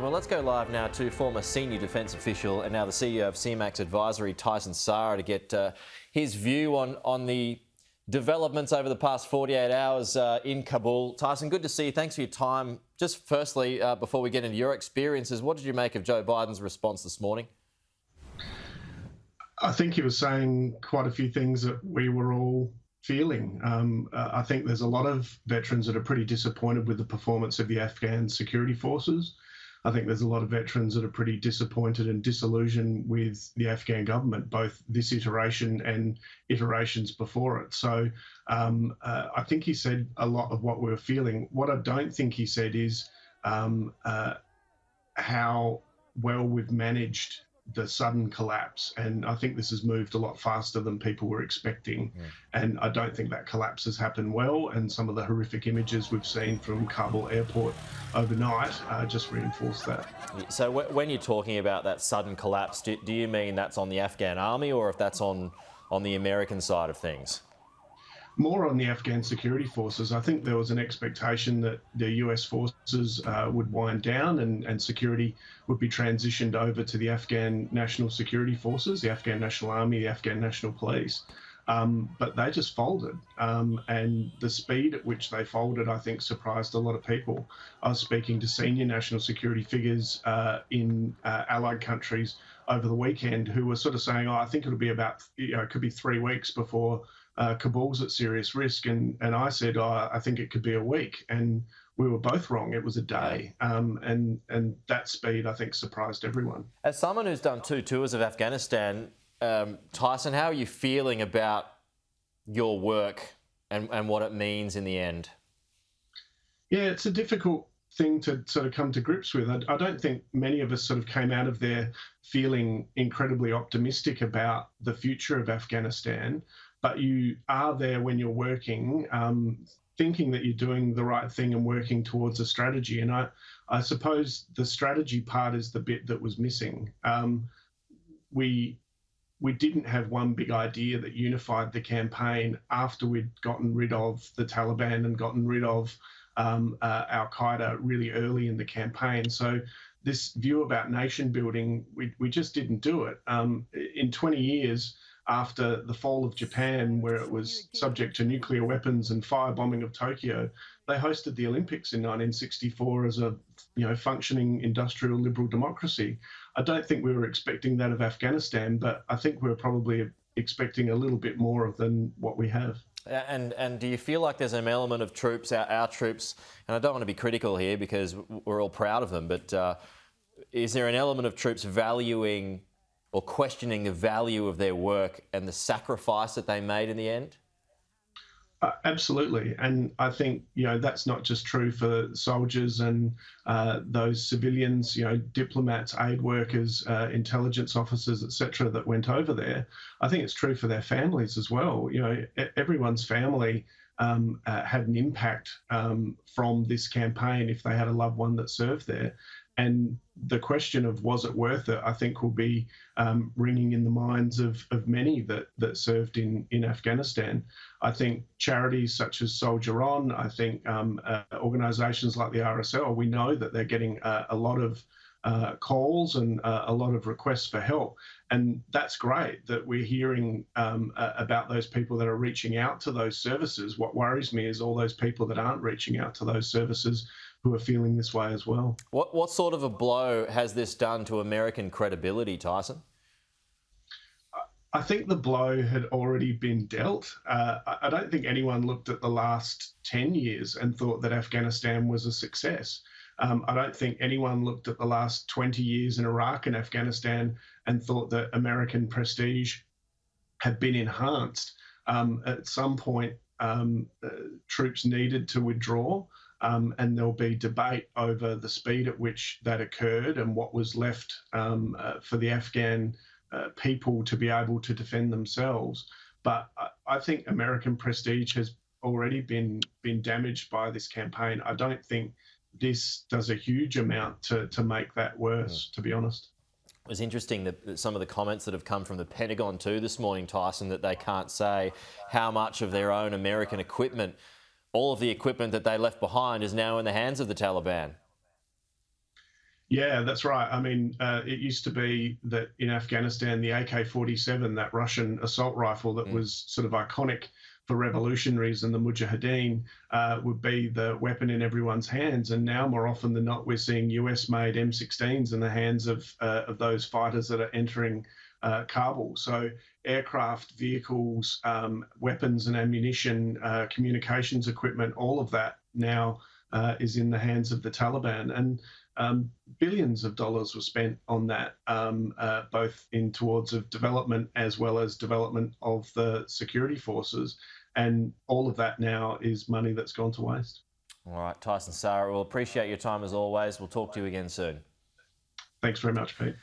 Well, let's go live now to former senior defence official and now the CEO of CMAX Advisory, Tyson Sara, to get his view on the developments over the past 48 hours in Kabul. Tyson, good to see you. Thanks for your time. Just firstly, before we get into your experiences, what did you make of Joe Biden's response this morning? I think he was saying quite a few things that we were all feeling. I think there's a lot of veterans that are pretty disappointed with the performance of the Afghan security forces. I think there's a lot of veterans that are pretty disappointed and disillusioned with the Afghan government, both this iteration and iterations before it. So I think he said a lot of what we were feeling. What I don't think he said is how well we've managed the sudden collapse. And I think this has moved a lot faster than people were expecting. And I don't think that collapse has happened well. And some of the horrific images we've seen from Kabul airport overnight just reinforce that. So when you're talking about that sudden collapse, do you mean that's on the Afghan army or if that's on the American side of things? More on the Afghan security forces. I think there was an expectation that the US forces would wind down and security would be transitioned over to the Afghan National Security Forces, the Afghan National Army, the Afghan National Police. But they just folded. And the speed at which they folded, I think, surprised a lot of people. I was speaking to senior national security figures in allied countries over the weekend who were sort of saying, I think it'll be about, it could be 3 weeks before Kabul's at serious risk. And I said, I think it could be a week. And we were both wrong. It was a day. And that speed, I think, surprised everyone. As someone who's done 2 tours of Afghanistan, Tyson, how are you feeling about your work and what it means in the end? Yeah, it's a difficult thing to sort of come to grips with. I don't think many of us sort of came out of there feeling incredibly optimistic about the future of Afghanistan, but you are there when you're working, thinking that you're doing the right thing and working towards a strategy. And I suppose the strategy part is the bit that was missing. We didn't have one big idea that unified the campaign after we'd gotten rid of the Taliban and gotten rid of al-Qaeda really early in the campaign. So this view about nation building, we just didn't do it. In 20 years after the fall of Japan, where it was subject to nuclear weapons and firebombing of Tokyo, they hosted the Olympics in 1964 as a functioning industrial liberal democracy. I don't think we were expecting that of Afghanistan, but I think we were probably expecting a little bit more than what we have. And do you feel like there's an element of troops, our troops, and I don't want to be critical here because we're all proud of them, but is there an element of troops valuing or questioning the value of their work and the sacrifice that they made in the end? Absolutely. And I think, that's not just true for soldiers and those civilians, diplomats, aid workers, intelligence officers, etc., that went over there. I think it's true for their families as well. Everyone's family had an impact from this campaign if they had a loved one that served there. And the question of was it worth it, I think, will be ringing in the minds of many that served in Afghanistan. I think charities such as Soldier On, I think organisations like the RSL, we know that they're getting a lot of calls and a lot of requests for help. And that's great that we're hearing about those people that are reaching out to those services. What worries me is all those people that aren't reaching out to those services who are feeling this way as well. What sort of a blow has this done to American credibility, Tyson? I think the blow had already been dealt. I don't think anyone looked at the last 10 years and thought that Afghanistan was a success. I don't think anyone looked at the last 20 years in Iraq and Afghanistan and thought that American prestige had been enhanced. At some point, troops needed to withdraw. And there'll be debate over the speed at which that occurred and what was left for the Afghan people to be able to defend themselves. But I think American prestige has already been damaged by this campaign. I don't think this does a huge amount to make that worse, to be honest. It was interesting that some of the comments that have come from the Pentagon too this morning, Tyson, that they can't say how much of their own American equipment, all of the equipment that they left behind, is now in the hands of the Taliban. Yeah, that's right. I mean, it used to be that in Afghanistan, the AK-47, that Russian assault rifle that was sort of iconic for revolutionaries and the Mujahideen, would be the weapon in everyone's hands. And now, more often than not, we're seeing US-made M16s in the hands of those fighters that are entering Kabul. So aircraft, vehicles, weapons and ammunition, communications equipment, all of that now is in the hands of the Taliban. And billions of dollars were spent on that, both in towards of development as well as development of the security forces. And all of that now is money that's gone to waste. All right, Tyson Sara, we'll appreciate your time as always. We'll talk to you again soon. Thanks very much, Pete.